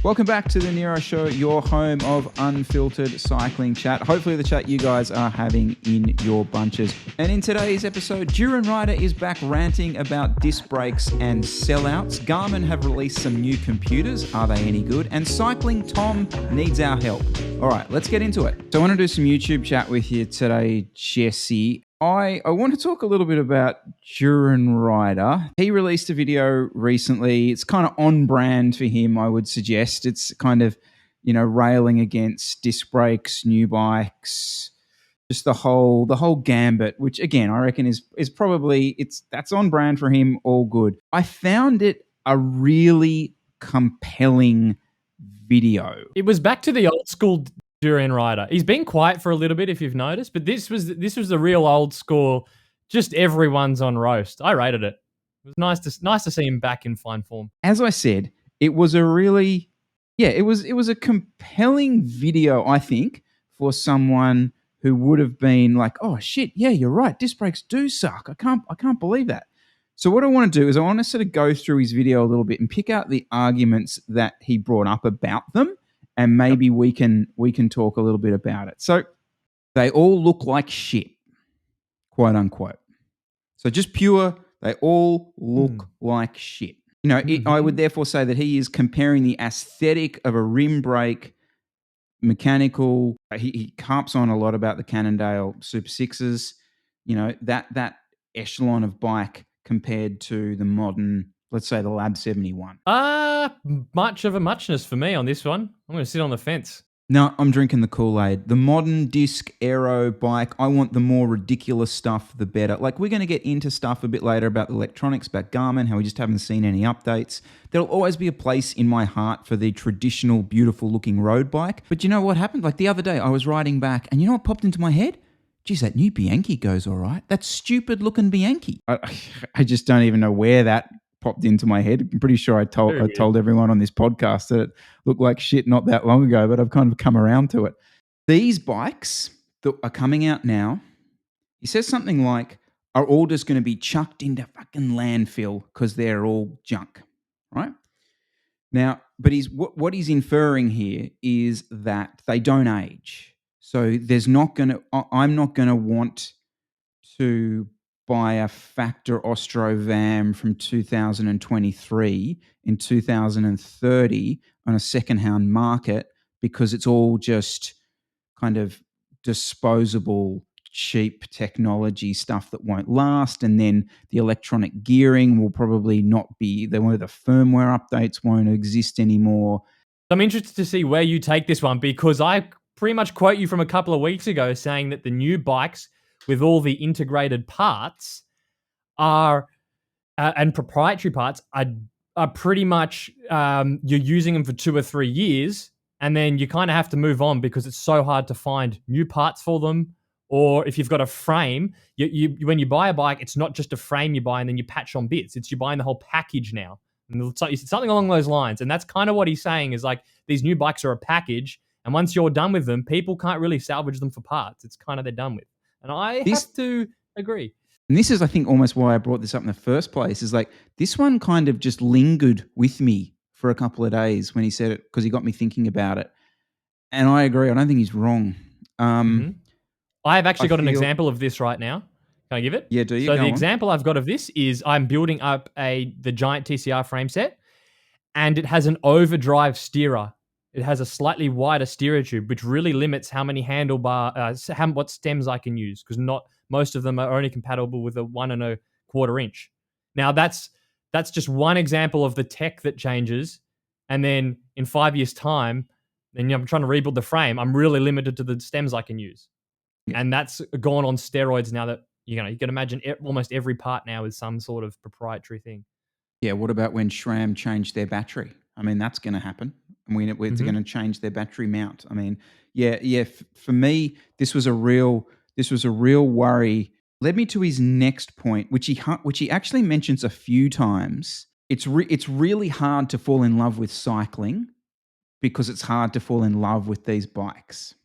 Welcome back to the NERO Show, your home of unfiltered cycling chat. Hopefully the chat you guys are having in your bunches. And in today's episode, Durianrider is back ranting about disc brakes and sellouts. Garmin have released some new computers. Are they any good? And CyclingTom needs our help. All right, let's get into it. So I want to do some YouTube chat with you today, Jesse. I want to talk a little bit about Durianrider. He released a video recently. It's kind of on brand for him, I would suggest. It's kind of, railing against disc brakes, new bikes, just the whole gambit, which again, I reckon is probably, that's on brand for him, all good. I found it a really compelling video. It was back to the old school Durianrider. He's been quiet for a little bit, if you've noticed, but this was the real old school. Just everyone's on roast. I rated it. It was nice to see him back in fine form. As I said, it was a really, it was a compelling video. I think for someone who would have been like, oh shit, yeah, you're right. Disc brakes do suck. I can't believe that. So what I want to do is I want to sort of go through his video a little bit and pick out the arguments that he brought up about them. And maybe we can talk a little bit about it. So they all look like shit, quote unquote. So just pure, they all look like shit. I would therefore say that he is comparing the aesthetic of a rim brake, mechanical. He harps on a lot about the Cannondale Super 6s, that echelon of bike compared to the modern, let's say the Lab 71. Much of a muchness for me on this one. I'm going to sit on the fence. No, I'm drinking the Kool-Aid. The modern disc aero bike, I want the more ridiculous stuff, the better. Like, we're going to get into stuff a bit later about the electronics, about Garmin, how we just haven't seen any updates. There'll always be a place in my heart for the traditional, beautiful-looking road bike. But you know what happened? Like, the other day, I was riding back, and you know what popped into my head? Geez, that new Bianchi goes all right. That stupid-looking Bianchi. I just don't even know where that popped into my head. I'm pretty sure I told everyone on this podcast that it looked like shit not that long ago, but I've kind of come around to it. These bikes that are coming out now, he says something like, are all just going to be chucked into fucking landfill because they're all junk, right? Now, but what he's inferring here is that they don't age. So I'm not going to want to buy a Factor Ostrovam from 2023 in 2030 on a secondhand market because it's all just kind of disposable, cheap technology stuff that won't last. And then the electronic gearing will probably not be, the firmware updates won't exist anymore. I'm interested to see where you take this one because I pretty much quote you from a couple of weeks ago saying that the new bikes with all the integrated parts are and proprietary parts are pretty much you're using them for 2 or 3 years and then you kind of have to move on because it's so hard to find new parts for them. Or if you've got a frame, you when you buy a bike, it's not just a frame you buy and then you patch on bits. It's you're buying the whole package now. And it's something along those lines. And that's kind of what he's saying is like these new bikes are a package. And once you're done with them, people can't really salvage them for parts. It's kind of they're done with. And I have to agree. And this is, I think, almost why I brought this up in the first place, is like this one kind of just lingered with me for a couple of days when he said it because he got me thinking about it. And I agree. I don't think he's wrong. I've actually got an example of this right now. Can I give it? Yeah, do you? So the example I've got of this is I'm building up the giant TCR frame set and it has an overdrive steerer. It has a slightly wider steerer tube, which really limits how many what stems I can use because not most of them are only compatible with a 1 1/4 inch. Now that's just one example of the tech that changes. And then in 5 years' time, then I'm trying to rebuild the frame. I'm really limited to the stems I can use. Yeah. And that's gone on steroids now that, you can imagine almost every part now is some sort of proprietary thing. Yeah, what about when SRAM changed their battery? I mean, that's going to happen. I mean, it's going to change their battery mount. I mean, for me, this was a real worry. Led me to his next point, which he actually mentions a few times. It's really hard to fall in love with cycling because it's hard to fall in love with these bikes.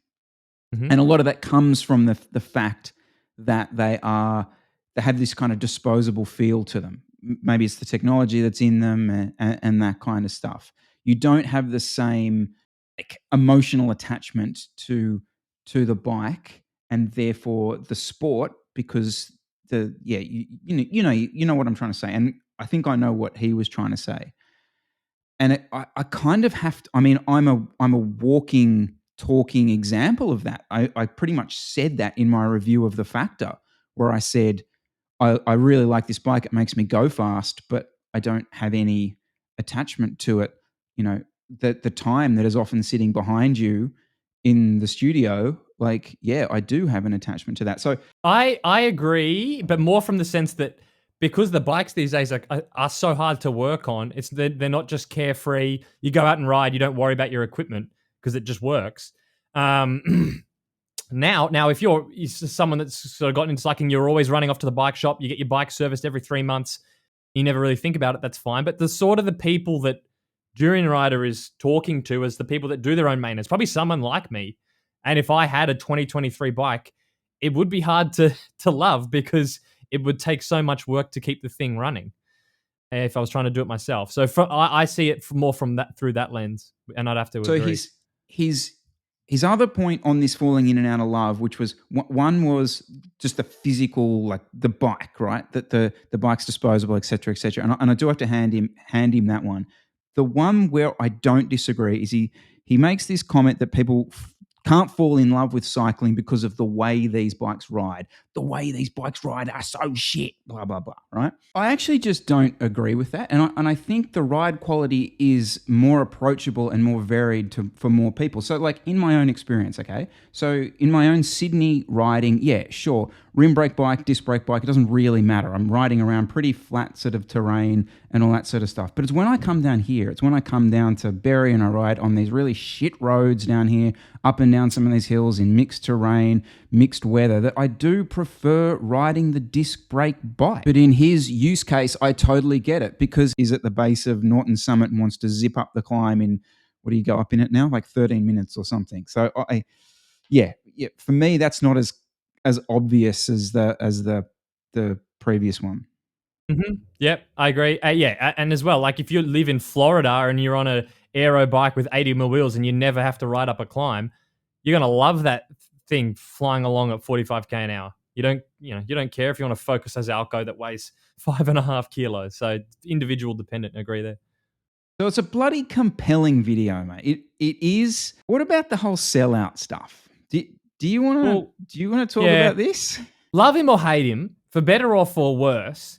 Mm-hmm. And a lot of that comes from the fact that they have this kind of disposable feel to them. Maybe it's the technology that's in them and that kind of stuff. you don't have the same like emotional attachment to the bike and therefore the sport, because you know what I'm trying to say, and I think I know what he was trying to say. And I kind of have to. I mean, I'm a walking, talking example of that. I pretty much said that in my review of the Factor, where I said I really like this bike. It makes me go fast, but I don't have any attachment to it. You know, the time that is often sitting behind you in the studio, like, yeah, I do have an attachment to that. So I agree, but more from the sense that because the bikes these days are so hard to work on, they're not just carefree. You go out and ride, you don't worry about your equipment because it just works. Now, if you're someone that's sort of gotten into cycling, you're always running off to the bike shop. You get your bike serviced every 3 months. You never really think about it. That's fine. But the sort of the people that Durianrider is talking to as the people that do their own maintenance, probably someone like me. And if I had a 2023 bike, it would be hard to love because it would take so much work to keep the thing running if I was trying to do it myself. So I see it more from that through that lens, and I'd have to So agree. his other point on this falling in and out of love, which was one was just the physical, like the bike, right? That the bike's disposable, etc., etc. And I do have to hand him that one. The one where I don't disagree is he makes this comment that people can't fall in love with cycling because of the way these bikes ride. The way these bikes ride are so shit, blah, blah, blah, right? I actually just don't agree with that. And I think the ride quality is more approachable and more varied for more people. So like in my own experience, okay? So in my own Sydney riding, yeah, sure, rim brake bike, disc brake bike, it doesn't really matter. I'm riding around pretty flat sort of terrain and all that sort of stuff. But it's when I come down here, it's when I come down to Berry and I ride on these really shit roads down here, up and down some of these hills in mixed terrain, mixed weather, that I do prefer riding the disc brake bike. But in his use case, I totally get it, because he's at the base of Norton Summit and wants to zip up the climb in, what do you go up in it now? Like 13 minutes or something. So yeah, for me, that's not as obvious as the previous one. Mm-hmm. Yep, I agree. And as well, like if you live in Florida and you're on a aero bike with 80mm wheels and you never have to ride up a climb, you're gonna love that thing flying along at 45k an hour. You don't care if you want to focus as Alco that weighs 5.5 kilos. So individual dependent. I agree there. So it's a bloody compelling video, mate. It is. What about the whole sellout stuff? Do you want to talk about this? Love him or hate him, for better or for worse,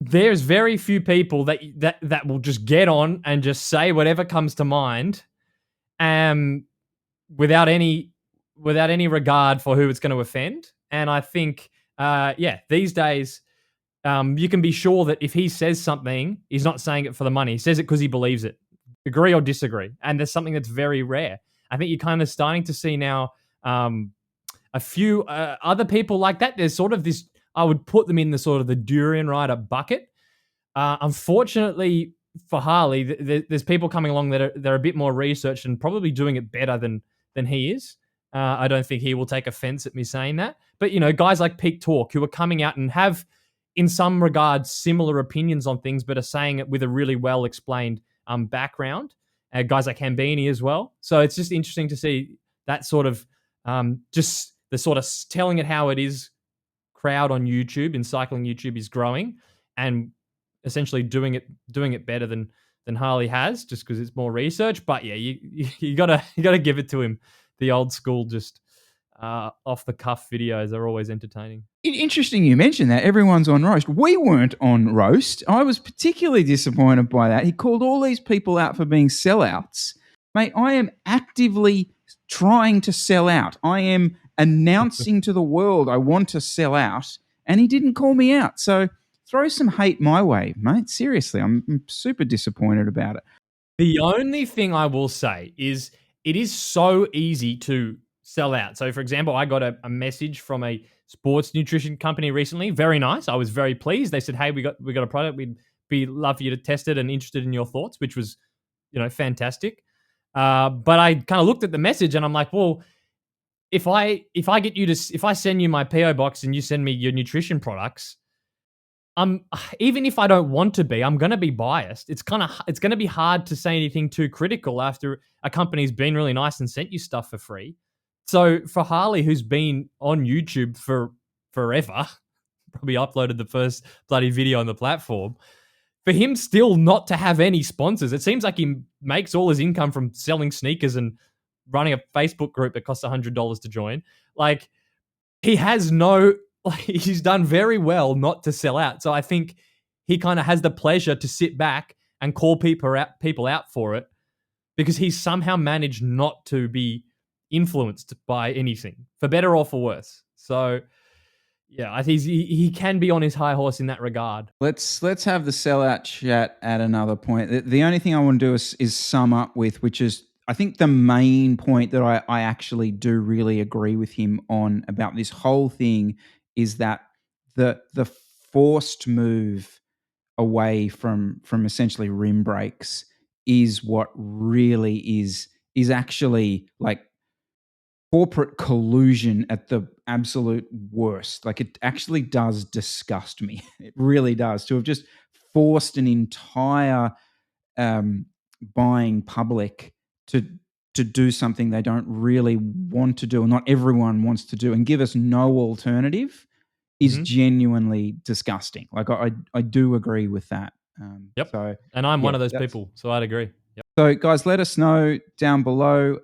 there's very few people that will just get on and just say whatever comes to mind, without any regard for who it's going to offend. And I think, these days, you can be sure that if he says something, he's not saying it for the money. He says it because he believes it. Agree or disagree. And there's something that's very rare. I think you're kind of starting to see now a few other people like that. There's sort of this, I would put them in the sort of the Durianrider bucket. Unfortunately for Harley, there's people coming along that are a bit more researched and probably doing it better than he is. I don't think he will take offense at me saying that. But, guys like Peak Talk who are coming out and have, in some regards, similar opinions on things, but are saying it with a really well-explained background. Guys like Hambini as well. So it's just interesting to see that sort of just the sort of telling it how it is crowd on YouTube, and cycling YouTube is growing, and essentially doing it better than Harley has, just because it's more research. But yeah, you gotta give it to him. The old school, just off the cuff videos are always entertaining. Interesting you mentioned that. Everyone's on roast. We weren't on roast. I was particularly disappointed by that. He called all these people out for being sellouts. Mate, I am actively trying to sell out. I am announcing to the world I want to sell out, and he didn't call me out. So throw some hate my way, mate. Seriously, I'm super disappointed about it. The only thing I will say is it is so easy to sell out. So, for example, I got a message from a sports nutrition company recently. Very nice. I was very pleased. They said, "Hey, we got a product. We'd love for you to test it and interested in your thoughts," which was, fantastic. But I kind of looked at the message and I'm like, well, if I send you my PO box and you send me your nutrition products, even if I don't want to be, I'm going to be biased. It's going to be hard to say anything too critical after a company's been really nice and sent you stuff for free. So for Harley, who's been on YouTube for forever, probably uploaded the first bloody video on the platform, for him still not to have any sponsors, it seems like he makes all his income from selling sneakers and running a Facebook group that costs $100 to join. Like, he has no, like, he's done very well not to sell out. So I think he kind of has the pleasure to sit back and call people out for it, because he's somehow managed not to be influenced by anything, for better or for worse. So yeah, I think he can be on his high horse in that regard. Let's have the sellout chat at another point. The only thing I want to do is sum up with, which is, I think the main point that I actually do really agree with him on about this whole thing is that the forced move away from essentially rim brakes is what really is actually like corporate collusion at the absolute worst. Like, it actually does disgust me. It really does, to have just forced an entire buying public to do something they don't really want to do, or not everyone wants to do, and give us no alternative is genuinely disgusting. Like, I do agree with that. Yep. So, and I'm one of those people, so I'd agree. Yep. So, guys, let us know down below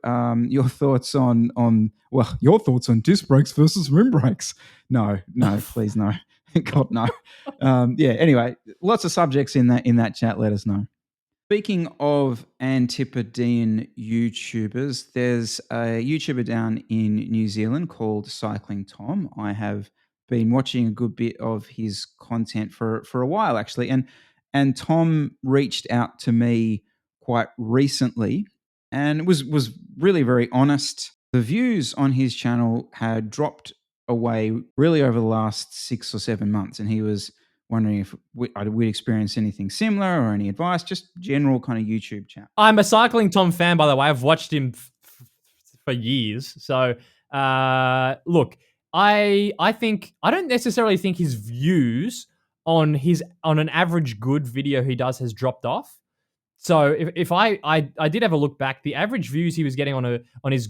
your thoughts on your thoughts on disc brakes versus rim brakes. No, please no. God, no. Anyway, lots of subjects in that chat. Let us know. Speaking of Antipodean YouTubers, there's a YouTuber down in New Zealand called CyclingTom. I have been watching a good bit of his content for a while, actually, and Tom reached out to me quite recently and was really very honest. The views on his channel had dropped away really over the last 6 or 7 months, and he was wondering if we'd experienced anything similar or any advice, just general kind of YouTube chat. I'm a CyclingTom fan, by the way. I've watched him for years. So, look, I don't necessarily think his views on an average good video he does has dropped off. So if I did have a look back, the average views he was getting on his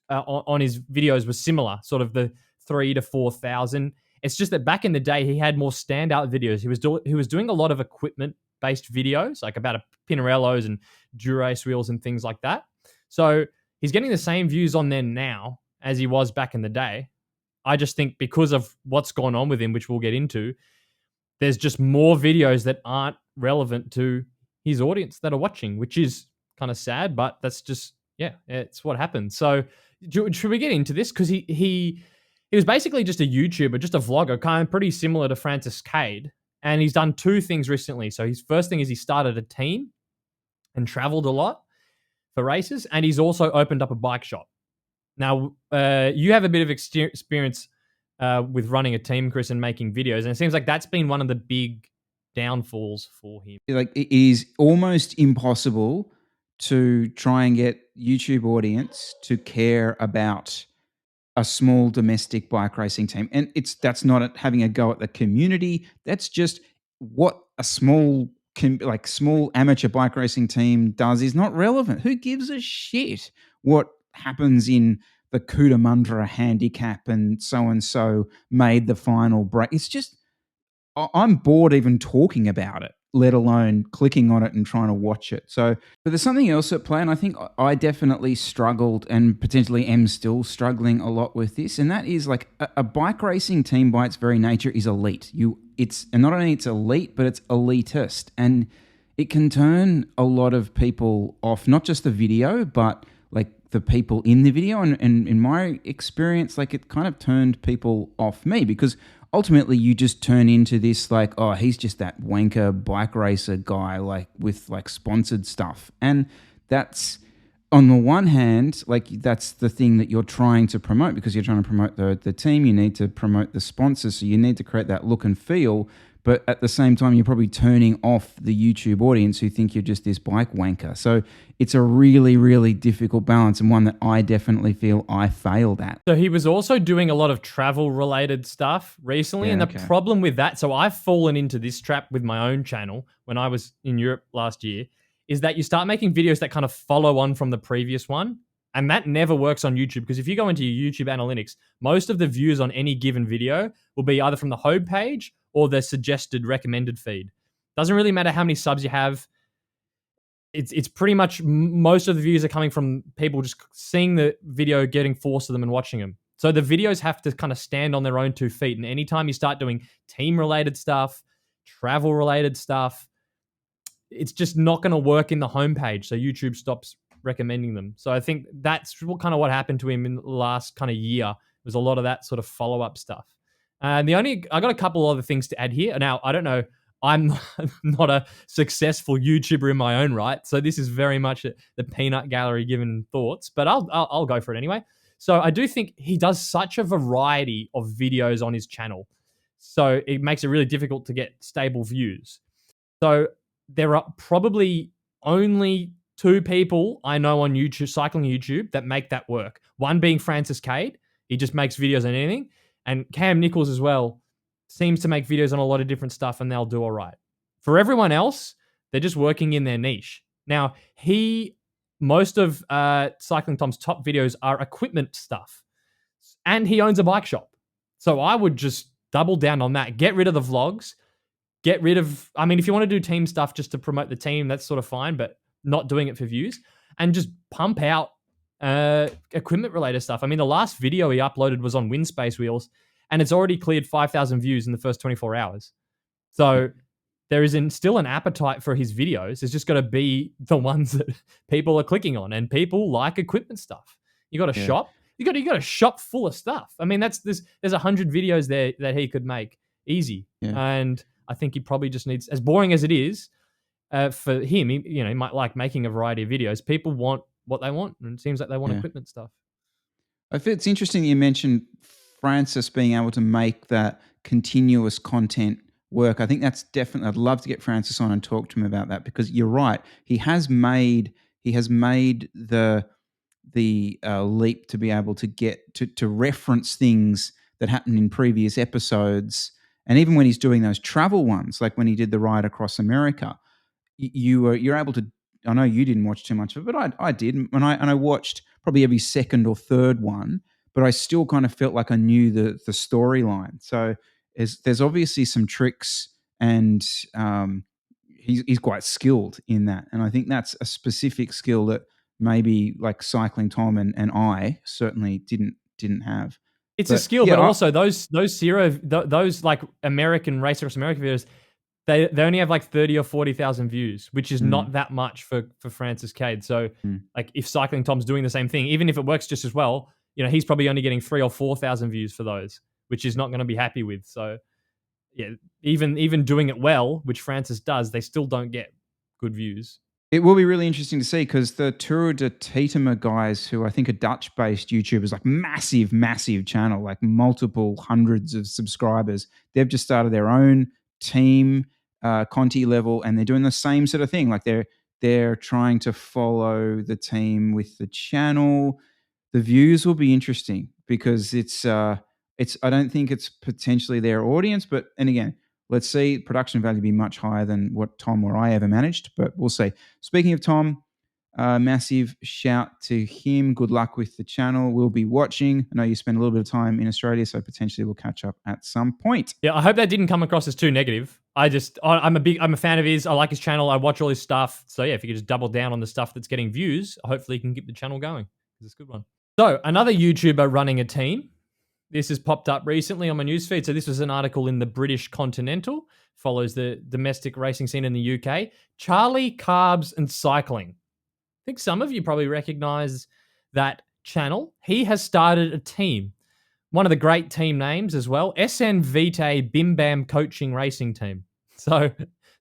videos was similar, sort of the 3,000 to 4,000. It's just that back in the day, he had more standout videos. He was doing a lot of equipment-based videos, like about Pinarellos and Durace wheels and things like that. So he's getting the same views on there now as he was back in the day. I just think because of what's gone on with him, which we'll get into, there's just more videos that aren't relevant to his audience that are watching, which is kind of sad, but that's just, it's what happens. So should we get into this? Because he was basically just a YouTuber, just a vlogger, kind of pretty similar to Francis Cade. And he's done two things recently. So his first thing is he started a team and traveled a lot for races. And he's also opened up a bike shop. Now, you have a bit of experience with running a team, Chris, and making videos. And it seems like that's been one of the big downfalls for him. Like, it is almost impossible to try and get YouTube audience to care about a small domestic bike racing team. And that's not having a go at the community. That's just what a small amateur bike racing team does is not relevant. Who gives a shit what happens in the Cootamundra handicap and so made the final break? It's just, I'm bored even talking about it, let alone clicking on it and trying to watch it. So, but there's something else at play, and I think I definitely struggled and potentially am still struggling a lot with this, and that is like a bike racing team by its very nature is elite. And not only it's elite, but it's elitist, and it can turn a lot of people off, not just the video, but like the people in the video. And in my experience, like, it kind of turned people off me, because ultimately you just turn into this like, oh, he's just that wanker bike racer guy, like with like sponsored stuff. And that's, on the one hand, like, that's the thing that you're trying to promote, because you're trying to promote the team. You need to promote the sponsors. So you need to create that look and feel. but at the same time, you're probably turning off the YouTube audience who think you're just this bike wanker. So it's a really, really difficult balance, and one that I definitely feel I failed at. So he was also doing a lot of travel related stuff recently. Yeah, And the okay. problem with that, so I've fallen into this trap with my own channel when I was in Europe last year, is that you start making videos that kind of follow on from the previous one. And that never works on YouTube, because if you go into your YouTube analytics, most of the views on any given video will be either from the home page or the suggested recommended feed. Doesn't really matter how many subs you have. It's pretty much most of the views are coming from people just seeing the video, getting forced to them and watching them. So the videos have to kind of stand on their own 2 feet. And anytime you start doing team related stuff, travel related stuff, it's just not going to work in the homepage. So YouTube stops recommending them. So I think that's what happened to him in the last kind of year, was a lot of that sort of follow-up stuff. And I got a couple other things to add here. Now, I don't know, I'm not a successful YouTuber in my own right, so this is very much the peanut gallery given thoughts, but I'll go for it anyway. So I do think he does such a variety of videos on his channel, so it makes it really difficult to get stable views. So there are probably only 2 people I know on YouTube, cycling YouTube, that make that work. One being Francis Cade. He just makes videos on anything. And Cam Nichols as well seems to make videos on a lot of different stuff, and they'll do all right. For everyone else, they're just working in their niche. Now, most of CyclingTom's top videos are equipment stuff, and he owns a bike shop. So I would just double down on that. Get rid of the vlogs. If you want to do team stuff just to promote the team, that's sort of fine, but not doing it for views. And just pump out equipment related stuff. I mean, the last video he uploaded was on Windspace wheels, and it's already cleared 5,000 views in the first 24 hours. So there is still an appetite for his videos. It's just got to be the ones that people are clicking on, and people like equipment stuff. You got a shop. You got a shop full of stuff. I mean, there's 100 videos there that he could make easy. Yeah. And I think he probably just needs, as boring as it is, for him, he might like making a variety of videos. People want what they want, and it seems like they want equipment stuff. I feel it's interesting that you mentioned Francis being able to make that continuous content work. I think that's definitely, I'd love to get Francis on and talk to him about that, because you're right. He has made the leap to be able to get to reference things that happened in previous episodes. And even when he's doing those travel ones, like when he did the ride across America, you're able to. I know you didn't watch too much of it, but I did, and I watched probably every second or third one. But I still kind of felt like I knew the storyline. So there's obviously some tricks, and he's quite skilled in that. And I think that's a specific skill that maybe like CyclingTom and I certainly didn't have. It's a skill, but also those like American Race Across America videos, they only have like 30 or 40,000 views, which is not that much for Francis Cade. So like if CyclingTom's doing the same thing, even if it works just as well, he's probably only getting 3,000 or 4,000 views for those, which is not going to be happy with. So yeah, even doing it well, which Francis does, they still don't get good views. It will be really interesting to see, because the Tour de Tietema guys, who I think are Dutch-based YouTubers, like massive, massive channel, like multiple hundreds of subscribers, they've just started their own team, Conti level, and they're doing the same sort of thing. Like they're trying to follow the team with the channel. The views will be interesting, because it's I don't think it's potentially their audience, and again, let's see. Production value be much higher than what Tom or I ever managed, but we'll see. Speaking of Tom, massive shout to him. Good luck with the channel. We'll be watching. I know you spend a little bit of time in Australia, so potentially we'll catch up at some point. Yeah, I hope that didn't come across as too negative. I'm a fan of his. I like his channel. I watch all his stuff. So yeah, if you could just double down on the stuff that's getting views, hopefully you can keep the channel going, because it's a good one. So another YouTuber running a team. This has popped up recently on my newsfeed. So this was an article in the British Continental, follows the domestic racing scene in the UK. Charlie, Carbs and Cycling. I think some of you probably recognize that channel. He has started a team. One of the great team names as well, SN Vitae Bim Bam Coaching Racing Team. So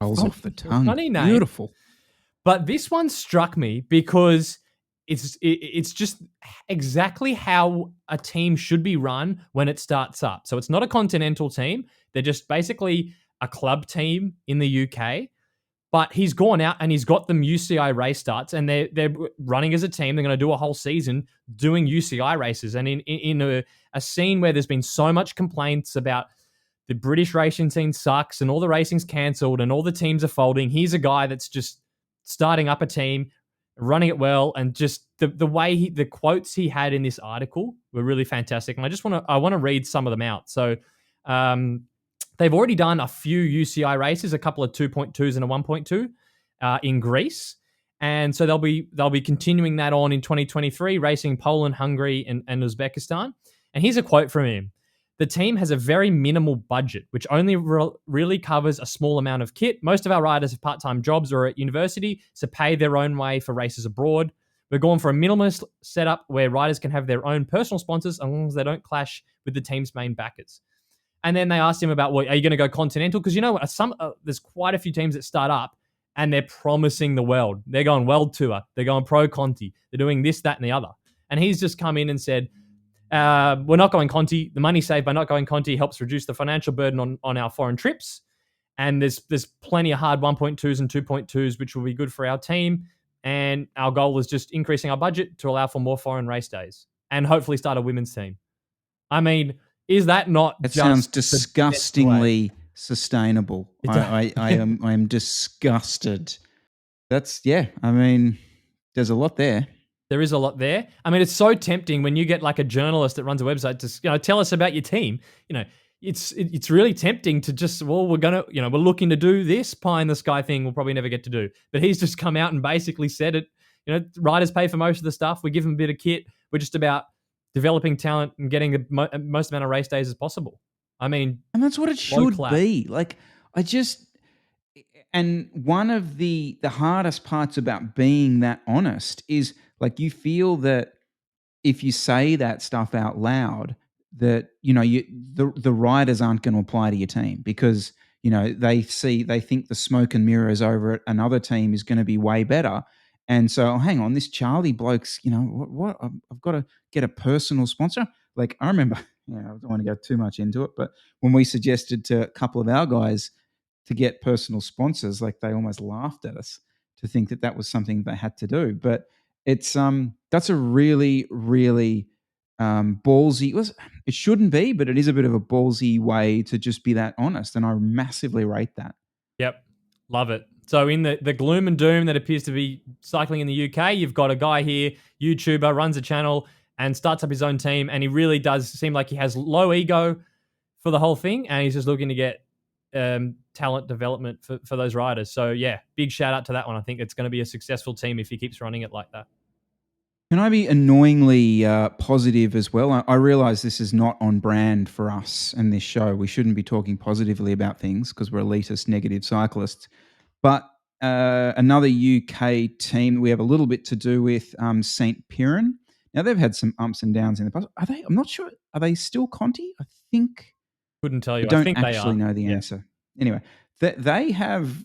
rolls off the tongue. Funny name. Beautiful. But this one struck me because it's just exactly how a team should be run when it starts up. So it's not a continental team. They're just basically a club team in the UK, but he's gone out and he's got them UCI race starts, and they're running as a team. They're going to do a whole season doing UCI races. And in a scene where there's been so much complaints about the British racing scene sucks and all the racing's cancelled and all the teams are folding, he's a guy that's just starting up a team, running it well, and just the way the quotes he had in this article were really fantastic. And I want to read some of them out. So they've already done a few UCI races, a couple of 2.2s and a 1.2 in Greece. And so they'll be continuing that on in 2023, racing Poland, Hungary, and Uzbekistan. And here's a quote from him. The team has a very minimal budget, which only really covers a small amount of kit. Most of our riders have part-time jobs or at university, so pay their own way for races abroad. We're going for a minimalist setup where riders can have their own personal sponsors as long as they don't clash with the team's main backers. And then they asked him about, well, are you going to go continental? Because you know what, there's quite a few teams that start up and they're promising the world. They're going world tour. They're going pro Conti. They're doing this, that, and the other. And he's just come in and said, we're not going Conti. The money saved by not going Conti helps reduce the financial burden on our foreign trips. And there's plenty of hard 1.2s and 2.2s, which will be good for our team. And our goal is just increasing our budget to allow for more foreign race days and hopefully start a women's team. I mean, is that not It just sounds disgustingly sustainable. I am disgusted. I mean, there's a lot there. There is a lot there. I mean, it's so tempting when you get like a journalist that runs a website to tell us about your team. It's really tempting to just, well, we're looking to do this pie in the sky thing we'll probably never get to do. But he's just come out and basically said it. Riders pay for most of the stuff. We give them a bit of kit. We're just about developing talent and getting the most amount of race days as possible. I mean, and that's what it should be. Like, and one of the hardest parts about being that honest is, like, you feel that if you say that stuff out loud, that the riders aren't going to apply to your team because they think the smoke and mirrors over at another team is going to be way better, and so hang on, this Charlie bloke's what I've got to get a personal sponsor. Like, I remember, I don't want to go too much into it, but when we suggested to a couple of our guys to get personal sponsors, like, they almost laughed at us to think that was something they had to do. But it's that's a really, really ballsy. It shouldn't be, but it is a bit of a ballsy way to just be that honest, and I massively rate that. Yep, love it. So in the gloom and doom that appears to be cycling in the UK, you've got a guy here, YouTuber, runs a channel and starts up his own team, and he really does seem like he has low ego for the whole thing, and he's just looking to get talent development for those riders. So yeah, big shout out to that one. I think it's going to be a successful team if he keeps running it like that. Can I be annoyingly positive as well? I realize this is not on brand for us and this show. We shouldn't be talking positively about things because we're elitist, negative cyclists. But another UK team we have a little bit to do with, St. Piran. Now, they've had some ups and downs in the past. I'm not sure. Are they still Conti? I think. Couldn't tell you. I don't think actually know the answer. Anyway, they have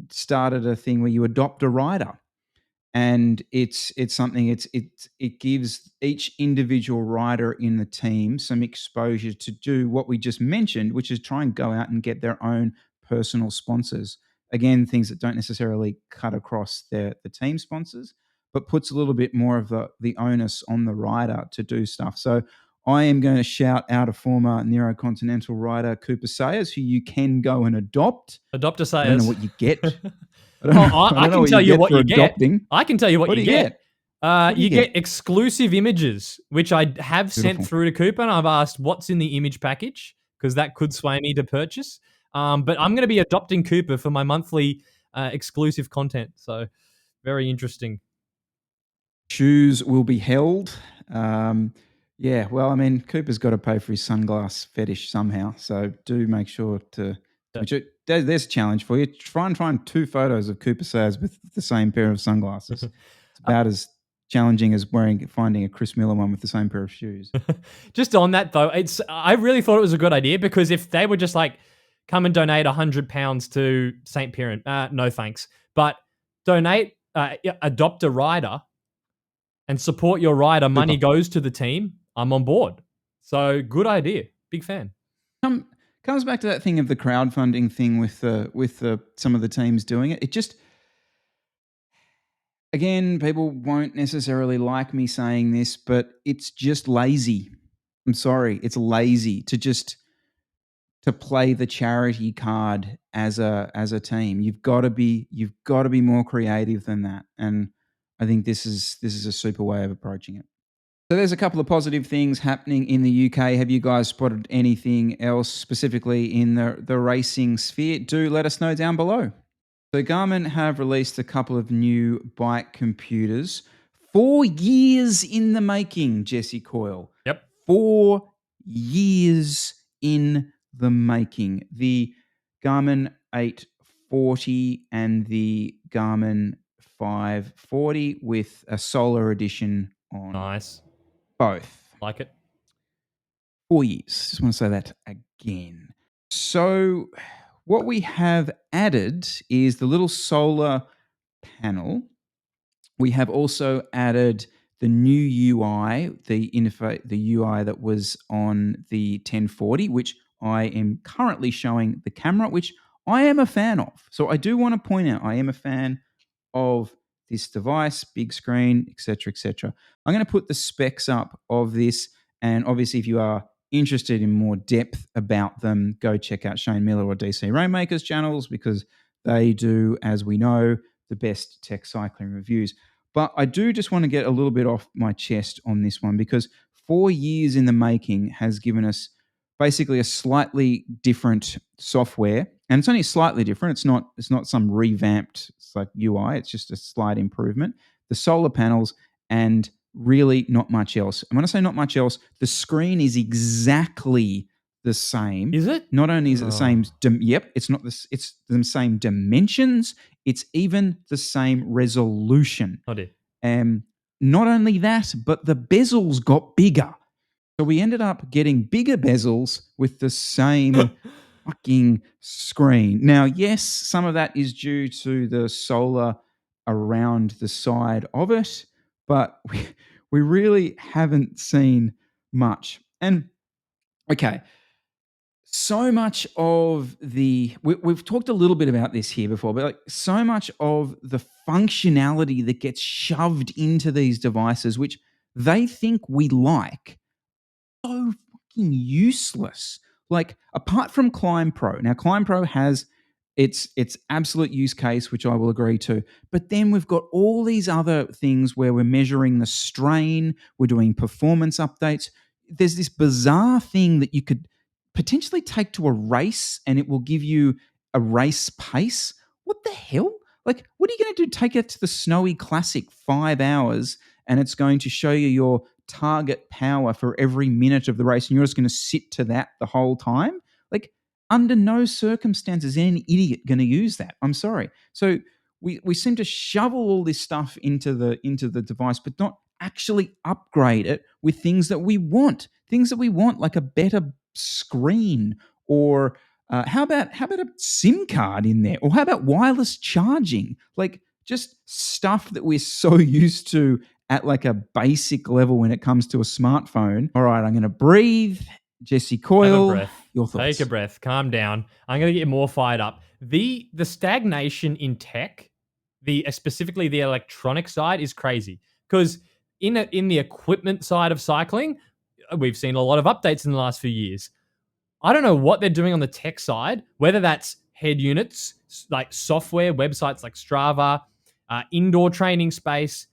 started a thing where you adopt a rider. And it's something, it gives each individual rider in the team some exposure to do what we just mentioned, which is try and go out and get their own personal sponsors. Again, things that don't necessarily cut across the team sponsors, but puts a little bit more of the onus on the rider to do stuff. So I am going to shout out a former NERO Continental rider, Cooper Sayers, who you can go and adopt. Adopt a Sayers. I don't know what you get. I can tell you what you get. I can tell you what you get. You get exclusive images, which I have sent through to Cooper, and I've asked what's in the image package because that could sway me to purchase. But I'm going to be adopting Cooper for my monthly exclusive content. So very interesting. Shoes will be held. Yeah, well, I mean, Cooper's got to pay for his sunglass fetish somehow. So do make sure to... There's a challenge for you. Try and find 2 photos of Cooper Sayers with the same pair of sunglasses. It's about as challenging as finding a Chris Miller one with the same pair of shoes. Just on that though, I really thought it was a good idea because if they were just like, come and donate £100 to St. Piran, no thanks. But donate, adopt a rider, and support your rider. Money goes to the team. I'm on board. So good idea. Big fan. comes back to that thing of the crowdfunding thing with the some of the teams doing it. It just, again, people won't necessarily like me saying this, but it's just lazy. I'm sorry, it's lazy to play the charity card as a team. You've got to be more creative than that. And I think this is a super way of approaching it. So there's a couple of positive things happening in the UK. Have you guys spotted anything else specifically in the racing sphere? Do let us know down below. So Garmin have released a couple of new bike computers. 4 years in the making, Jesse Coyle. Yep. 4 years in the making. The Garmin 840 and the Garmin 540 with a solar edition on Nice. both. Like it. 4 years. Just want to say that again. So what we have added is the little solar panel. We have also added the new UI, the UI that was on the 1040, which I am currently showing the camera, which I am a fan of. So I do want to point out I am a fan of this device, big screen, etc., etc. I'm going to put the specs up of this, and obviously, if you are interested in more depth about them, go check out Shane Miller or DC Rainmakers channels, because they do, as we know, the best tech cycling reviews. But I do just want to get a little bit off my chest on this one, because 4 years in the making has given us basically a slightly different software, and it's only slightly different. It's not some revamped like UI. It's just a slight improvement. The solar panels, and really not much else. And when I say not much else, the screen is exactly the same. Is it? Not only is it the same, yep, it's not this. It's the same dimensions. It's even the same resolution. Oh dear. Not only that, but the bezels got bigger. So we ended up getting bigger bezels with the same fucking screen. Now, yes, some of that is due to the solar around the side of it, but we really haven't seen much. And okay, so much of we've talked a little bit about this here before, but like so much of the functionality that gets shoved into these devices, which they think we like, so fucking useless. Like, apart from Climb Pro. Now, Climb Pro has its absolute use case, which I will agree to. But then we've got all these other things where we're measuring the strain, we're doing performance updates. There's this bizarre thing that you could potentially take to a race, and it will give you a race pace. What the hell? Like, what are you going to do? Take it to the Snowy Classic 5 hours, and it's going to show you your target power for every minute of the race, and you're just going to sit to that the whole time? Like, under no circumstances is any idiot going to use that. I'm sorry. So we seem to shovel all this stuff into the device, but not actually upgrade it with things that we want. Things that we want, like a better screen, or how about a SIM card in there, or how about wireless charging? Like, just stuff that we're so used to at like a basic level when it comes to a smartphone. All right, I'm going to breathe. Jesse Coyle, Have a breath. your thoughts. Take a breath. Calm down. I'm going to get more fired up. The stagnation in tech, specifically the electronic side, is crazy. Because in the equipment side of cycling, we've seen a lot of updates in the last few years. I don't know what they're doing on the tech side, whether that's head units, like software, websites like Strava, indoor training space.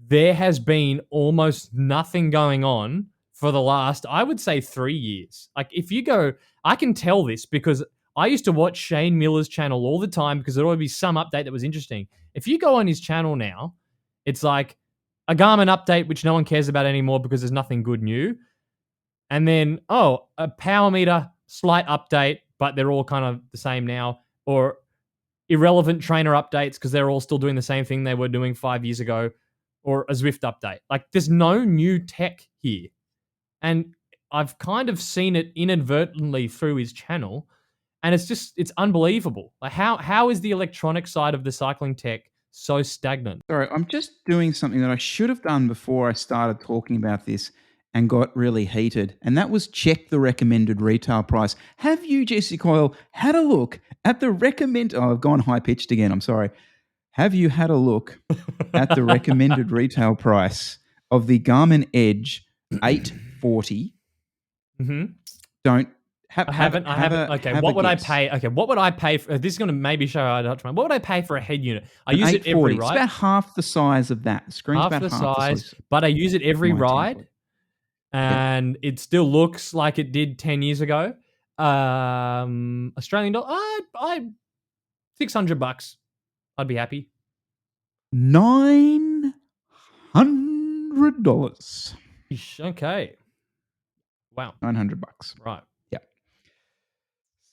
There has been almost nothing going on for the last, I would say, 3 years. Like, if you go, I can tell this because I used to watch Shane Miller's channel all the time because there'd always be some update that was interesting. If you go on his channel now, it's like a Garmin update, which no one cares about anymore because there's nothing good new. And then, a power meter, slight update, but they're all kind of the same now. Or irrelevant trainer updates because they're all still doing the same thing they were doing 5 years ago. Or a Zwift update. Like, there's no new tech here. And I've kind of seen it inadvertently through his channel. And it's unbelievable. Like, how is the electronic side of the cycling tech so stagnant? Sorry, I'm just doing something that I should have done before I started talking about this. and got really heated, and that was check the recommended retail price. Have you, Jesse Coyle, had a look at the recommend? Oh, I've gone high pitched again. I'm sorry. Have you had a look at the recommended retail price of the Garmin Edge 840? Don't have. I haven't. Okay, what would I guess. pay? Okay, what would I pay for? This is going to maybe show how Dutch man. What would I pay for a head unit? I An use it every 840. ride. It's about half the size of that. The screen's half about the half size, the size. but I use it every My ride, 1040. and it still looks like it did 10 years ago. Australian dollar, I $600. I'd be happy. $900. Okay. Wow. $900. Right. Yeah.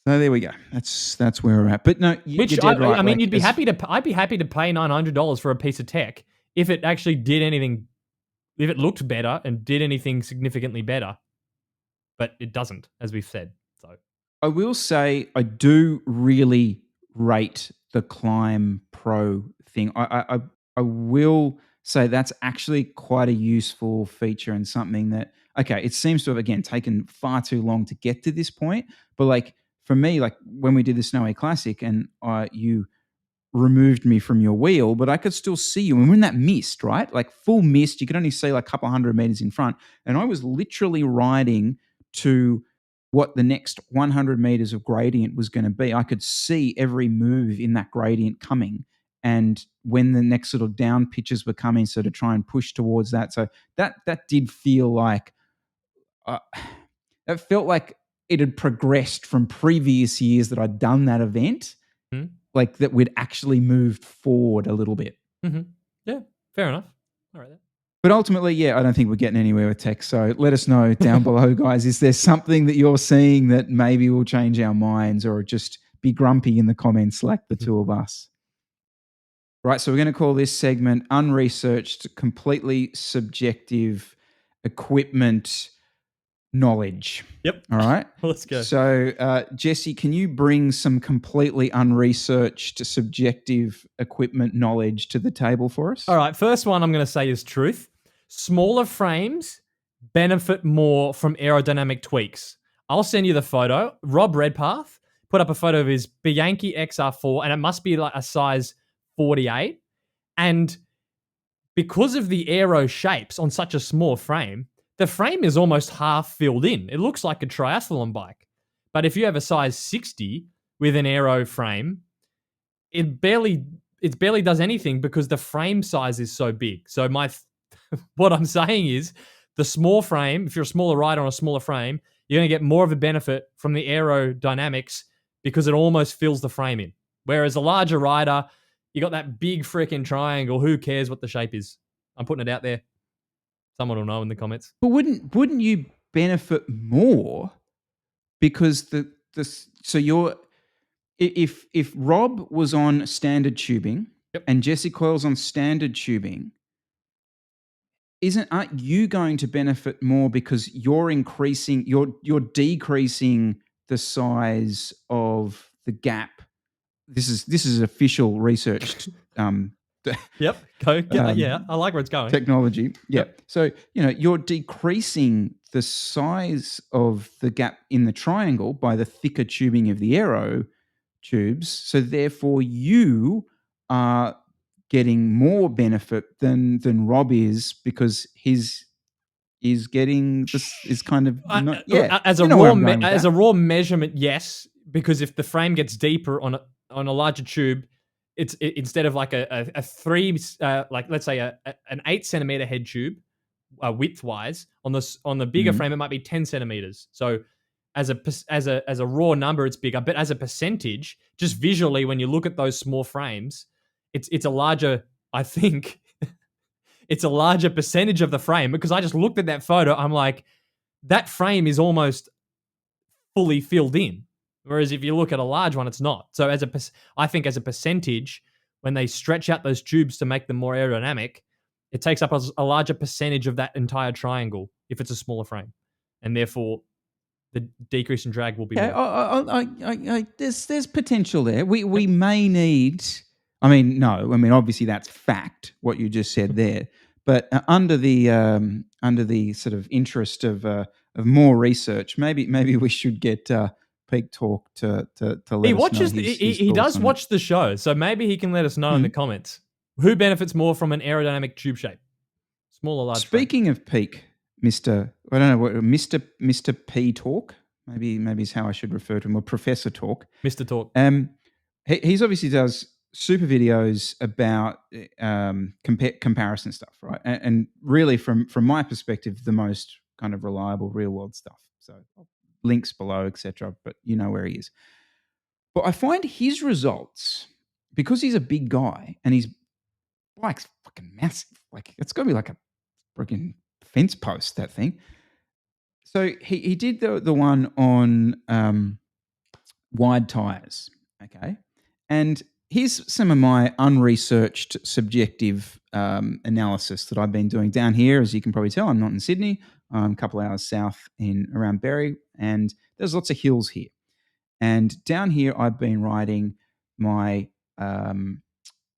So there we go. That's where we're at. But no, you're dead right. I mean, I'd be happy to pay $900 for a piece of tech if it actually did anything, if it looked better and did anything significantly better. But it doesn't, as we've said. So I will say I do really rate the Climb Pro thing. I will say that's actually quite a useful feature and something that, okay, it seems to have, again, taken far too long to get to this point. But like for me, like when we did the Snowy Classic and you removed me from your wheel, but I could still see you. And we're in that mist, right? Like full mist. You could only see like a couple hundred meters in front. And I was literally riding to what the next 100 meters of gradient was going to be. I could see every move in that gradient coming. And when the next sort of down pitches were coming, so to try and push towards that. So that did feel like, it felt like it had progressed from previous years that I'd done that event. Like that we'd actually moved forward a little bit. Yeah, fair enough. All right then. But ultimately, yeah, I don't think we're getting anywhere with tech. So let us know down below, guys. Is there something that you're seeing that maybe will change our minds, or just be grumpy in the comments like the two of us? Right, so we're going to call this segment Unresearched, Completely Subjective Equipment Knowledge. Yep. All right. Let's go. So, Jesse, can you bring some completely unresearched, subjective equipment knowledge to the table for us? All right. First one I'm going to say is truth. Smaller frames benefit more from aerodynamic tweaks. I'll send you the photo. Rob Redpath put up a photo of his Bianchi XR4, and it must be like a size 48. And because of the aero shapes on such a small frame, the frame is almost half filled in. It looks like a triathlon bike. But if you have a size 60 with an aero frame, it barely does anything because the frame size is so big. So what I'm saying is the small frame, if you're a smaller rider on a smaller frame, you're going to get more of a benefit from the aerodynamics because it almost fills the frame in. Whereas a larger rider, you got that big freaking triangle. Who cares what the shape is? I'm putting it out there. Someone will know in the comments. But wouldn't you benefit more because if Rob was on standard tubing and Jesse Coyle's on standard tubing, aren't you going to benefit more because you're decreasing the size of the gap? This is official researched Yep. Go. Yeah, I like where it's going. Technology. Yeah. Yep. So, you're decreasing the size of the gap in the triangle by the thicker tubing of the aero tubes. So therefore you are getting more benefit than Rob is because his is getting this is kind of not as a raw measurement, yes, because if the frame gets deeper on a larger tube, it's instead of like a 3 like let's say an 8 centimeter head tube width wise on the bigger frame it might be 10 centimeters. So as a raw number it's bigger, but as a percentage, just visually when you look at those small frames, it's a larger, I think it's a larger percentage of the frame, because I just looked at that photo, I'm like, that frame is almost fully filled in. Whereas if you look at a large one, it's not. So I think as a percentage, when they stretch out those tubes to make them more aerodynamic, it takes up a larger percentage of that entire triangle if it's a smaller frame. And therefore, the decrease in drag will be more. There's potential there. We may need... obviously that's fact, what you just said there. But under the sort of interest of more research, maybe we should get Peak Talk to let He us know watches. his He thoughts does on watch the show, so maybe he can let us know in the that. comments who benefits more from an aerodynamic tube shape, small or large frame. Speaking of Peak, Mister, I don't know what Mister P Talk, maybe is how I should refer to him, or Professor Talk. Mr. Talk. He's obviously does super videos about comparison stuff, right? And really, from my perspective, the most kind of reliable real world stuff. So links below, etc. But you know where he is. But I find his results, because he's a big guy and his bike's fucking massive. Like it's got to be like a freaking fence post, that thing. So he did the one on wide tires, okay? And here's some of my unresearched subjective analysis that I've been doing down here. As you can probably tell, I'm not in Sydney. I'm a couple hours south in around Berry, and there's lots of hills here. And down here, I've been riding my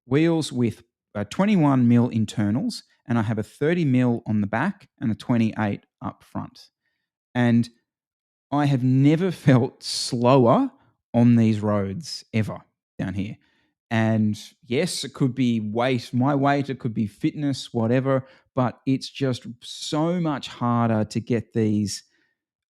wheels with 21 mil internals, and I have a 30 mil on the back and a 28 up front. And I have never felt slower on these roads ever down here. And yes, it could be weight, my weight, it could be fitness, whatever, but it's just so much harder to get these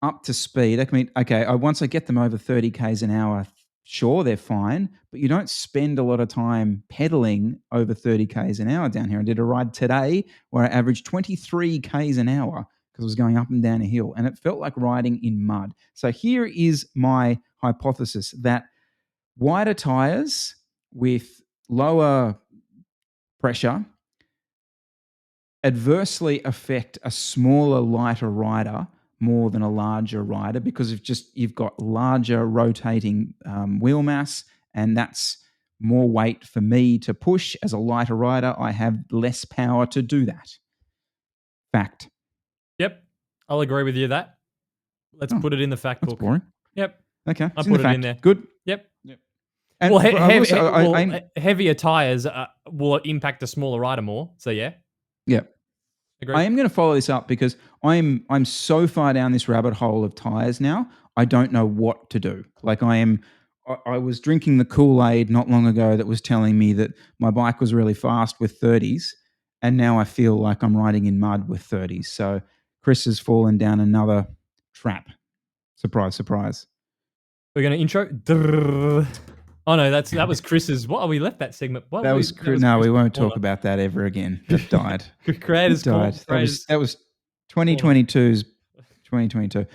up to speed. I mean, okay, once I get them over 30 Ks an hour, sure, they're fine, but you don't spend a lot of time pedaling over 30 Ks an hour down here. I did a ride today where I averaged 23 Ks an hour because I was going up and down a hill, and it felt like riding in mud. So here is my hypothesis that wider tires with lower pressure adversely affect a smaller, lighter rider more than a larger rider, because you've got larger rotating wheel mass, and that's more weight for me to push. As a lighter rider, I have less power to do that. Fact. Yep, I'll agree with you that. Let's put it in the fact book. That's boring. Yep. Okay, I put it in there. Good. Yep. And well, heavier tires will impact a smaller rider more. So yeah. Yeah. Agreed. I am going to follow this up because I'm so far down this rabbit hole of tires now. I don't know what to do. Like I was drinking the Kool-Aid not long ago that was telling me that my bike was really fast with 30s, and now I feel like I'm riding in mud with 30s. So Chris has fallen down another trap. Surprise, surprise. We're going to intro. Oh no, that was Chris's. What? We left that segment. That was no, we won't talk about that ever again. That died. Creators died. That was 2022's 2022.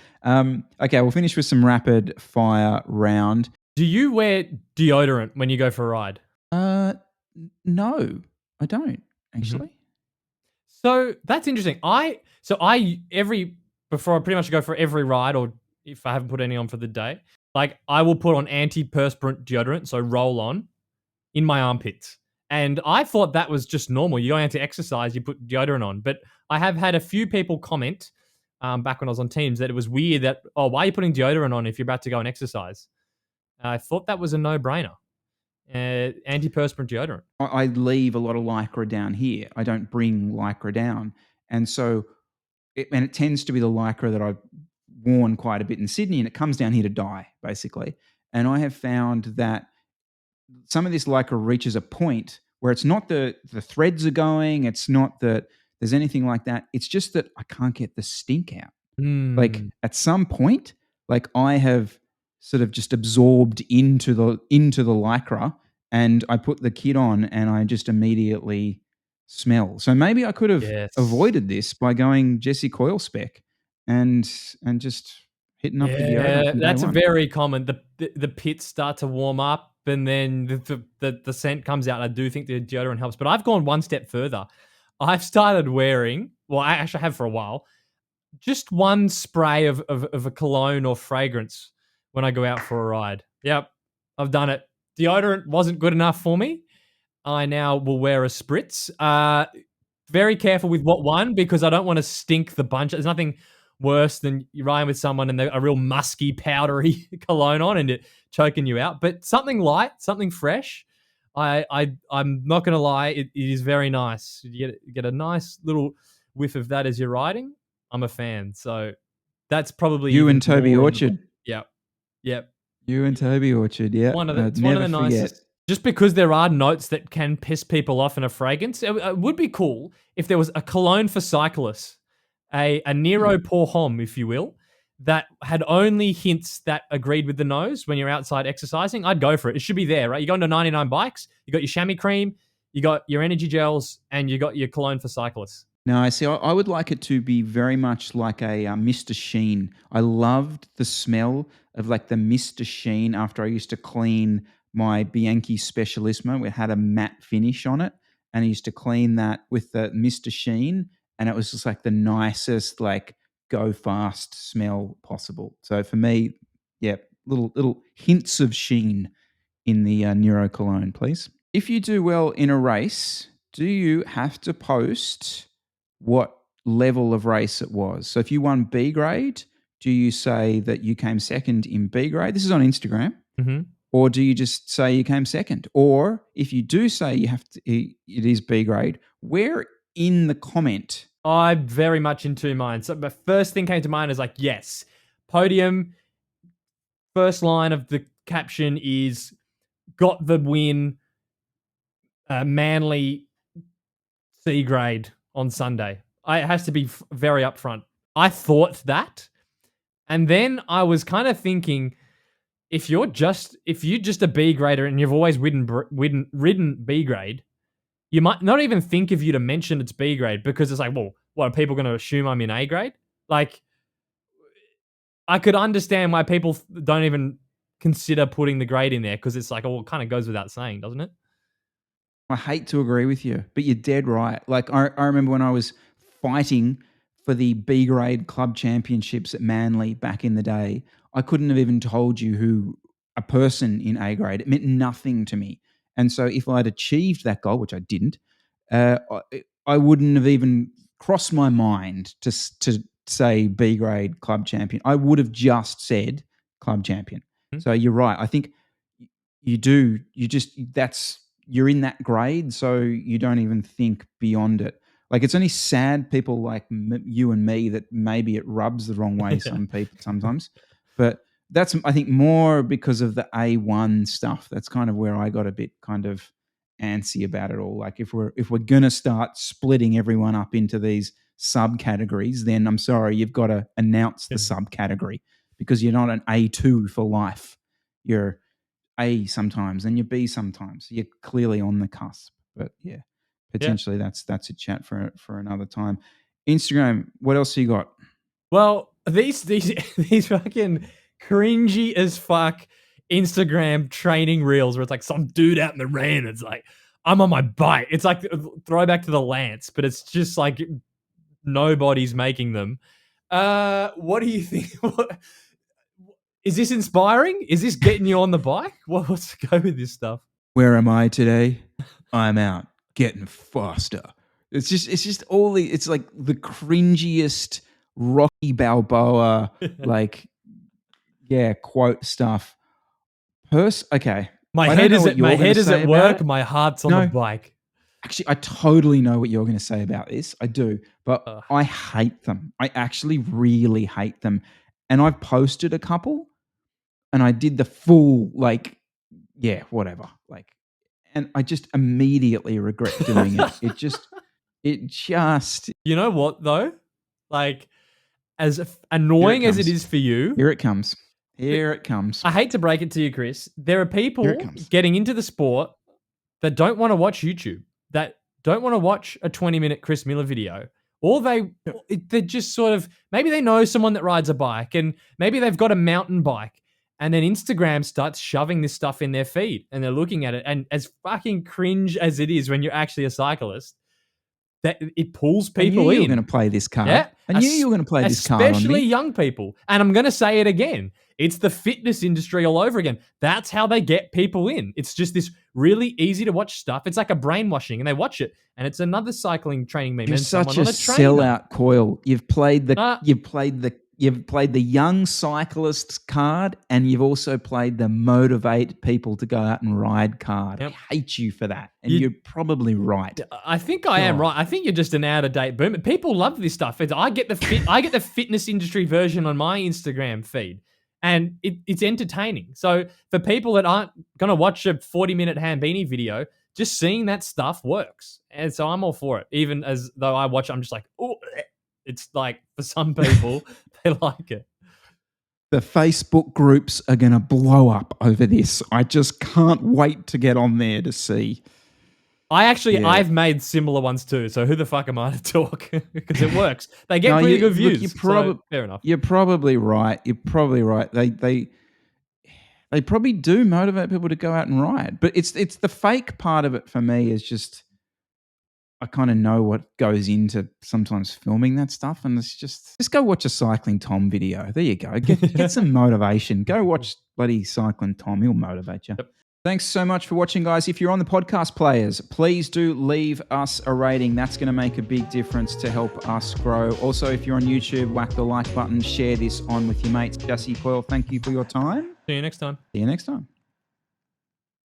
Okay, we'll finish with some rapid fire round. Do you wear deodorant when you go for a ride? No, I don't actually. So that's interesting. Before I pretty much go for every ride, or if I haven't put any on for the day, like I will put on antiperspirant deodorant, so roll on, in my armpits. And I thought that was just normal. You're going out to exercise, you put deodorant on. But I have had a few people comment back when I was on Teams that it was weird that, why are you putting deodorant on if you're about to go and exercise? I thought that was a no-brainer. Antiperspirant deodorant. I leave a lot of Lycra down here. I don't bring Lycra down. And so, it tends to be the Lycra that I've worn quite a bit in Sydney, and it comes down here to die, basically. And I have found that some of this Lycra reaches a point where it's not the threads are going, it's not that there's anything like that. It's just that I can't get the stink out. Like at some point, like I have sort of just absorbed into the Lycra, and I put the kit on and I just immediately smell. So maybe I could have avoided this by going Jesse Coil spec and just hitting up the deodorant. That's a very common. The pits start to warm up, and then the scent comes out. I do think the deodorant helps, but I've gone one step further. I've started wearing, well, I actually have for a while, just one spray of a cologne or fragrance when I go out for a ride. Yep, I've done it. Deodorant wasn't good enough for me. I now will wear a spritz. Very careful with what one, because I don't want to stink the bunch. There's nothing worse than you riding with someone and a real musky, powdery cologne on and it choking you out. But something light, something fresh, I'm not gonna lie, it is very nice. You get a nice little whiff of that as you're riding. I'm a fan. So that's probably You even and Toby more in the book. Orchard. Yep. Yep. You and Toby Orchard. Yeah, It's one of never the forget. nicest. Just because there are notes that can piss people off in a fragrance, it would be cool if there was a cologne for cyclists, a Nero pour homme, if you will, that had only hints that agreed with the nose when you're outside exercising. I'd go for it. It should be there, right? You go into 99 bikes, you got your chamois cream, you got your energy gels, and you got your cologne for cyclists. No, I see. I would like it to be very much like a Mr. Sheen. I loved the smell of like the Mr. Sheen after I used to clean my Bianchi Specialissimo. It had a matte finish on it, and I used to clean that with the Mr. Sheen, and it was just like the nicest, like go fast smell possible. So for me, yeah, little hints of Sheen in the Neuro cologne, please. If you do well in a race, do you have to post what level of race it was? So if you won B grade, do you say that you came second in B grade? This is on Instagram. Mm-hmm. Or do you just say you came second? Or if you do say you have to, it is B grade, where in the comment? I'm very much in two minds. So the first thing came to mind is like, yes, podium. First line of the caption is got the win, Manly C grade on Sunday. It has to be very upfront. I thought that. And then I was kind of thinking, if you're just a B grader and you've always ridden B grade, you might not even think of you to mention it's B grade because it's like, well, what are people going to assume I'm in A grade? Like, I could understand why people don't even consider putting the grade in there because it's like, oh, it kind of goes without saying, doesn't it? I hate to agree with you, but you're dead right. Like I remember when I was fighting for the B grade club championships at Manly back in the day, I couldn't have even told you who a person in A grade. It meant nothing to me. And so if I'd achieved that goal, which I didn't, I wouldn't have even crossed my mind to say B grade club champion. I would have just said club champion. So you're right. I think you do. You're in that grade, so you don't even think beyond it. Like it's only sad people like you and me that maybe it rubs the wrong way some people sometimes. But that's, I think, more because of the A1 stuff. That's kind of where I got a bit kind of antsy about it all. Like if we're gonna start splitting everyone up into these subcategories, then I'm sorry, you've got to announce the subcategory because you're not an A2 for life. You're A sometimes and you're B sometimes. You're clearly on the cusp. But yeah, potentially that's a chat for another time. Instagram, what else you got? Well, these fucking cringy as fuck Instagram training reels where it's like some dude out in the rain. It's like, I'm on my bike. It's like throwback to the Lance, but it's just like nobody's making them. What do you think? Is this inspiring? Is this getting you on the bike? What's to go with this stuff? Where am I today? I'm out getting faster. It's just all the, it's like the cringiest Rocky Balboa like quote stuff. Okay. My I head don't know is what at you're gonna say at about work. it. My heart's on the bike. Actually, I totally know what you're going to say about this. I do, but Ugh. I hate them. I actually really hate them. And I've posted a couple and I did the full, like, yeah, whatever. Like, and I just immediately regret doing it. It just, You know what though? Like, as annoying as it is for you, here it comes. Here it comes. I hate to break it to you, Chris. There are people Here it comes. getting into the sport that don't want to watch YouTube, that don't want to watch a 20-minute Chris Miller video. Or they're just sort of, maybe they know someone that rides a bike and maybe they've got a mountain bike. And then Instagram starts shoving this stuff in their feed and they're looking at it. And as fucking cringe as it is when you're actually a cyclist, that it pulls people in. I knew you were going to play this card. Yeah, I knew you were going to play this card on me. Especially young people. And I'm going to say it again. It's the fitness industry all over again. That's how they get people in. It's just this really easy to watch stuff. It's like a brainwashing, and they watch it, and it's another cycling training meme. You're and such a on sellout, Coyle. You've played the You've played the young cyclists card, and you've also played the motivate people to go out and ride card. Yep. I hate you for that, and you're probably right. I think I am right. I think you're just an out-of-date boomer. People love this stuff. I get the fitness industry version on my Instagram feed, and it's entertaining. So for people that aren't going to watch a 40-minute Hambini video, just seeing that stuff works. And so I'm all for it. Even as though I watch, I'm just like, oh, it's like for some people, they like it. The Facebook groups are going to blow up over this. I just can't wait to get on there to see. I've made similar ones too. So who the fuck am I to talk? Because it works. They get pretty good views. So fair enough. You're probably right. They probably do motivate people to go out and ride, but it's the fake part of it for me is just I kind of know what goes into sometimes filming that stuff, and it's just go watch a CyclingTom video. There you go. Get some motivation. Go watch bloody CyclingTom. He'll motivate you. Yep. Thanks so much for watching, guys. If you're on the podcast players, please do leave us a rating. That's going to make a big difference to help us grow. Also, if you're on YouTube, whack the like button, share this on with your mates. Jesse Coyle, thank you for your time. See you next time. See you next time.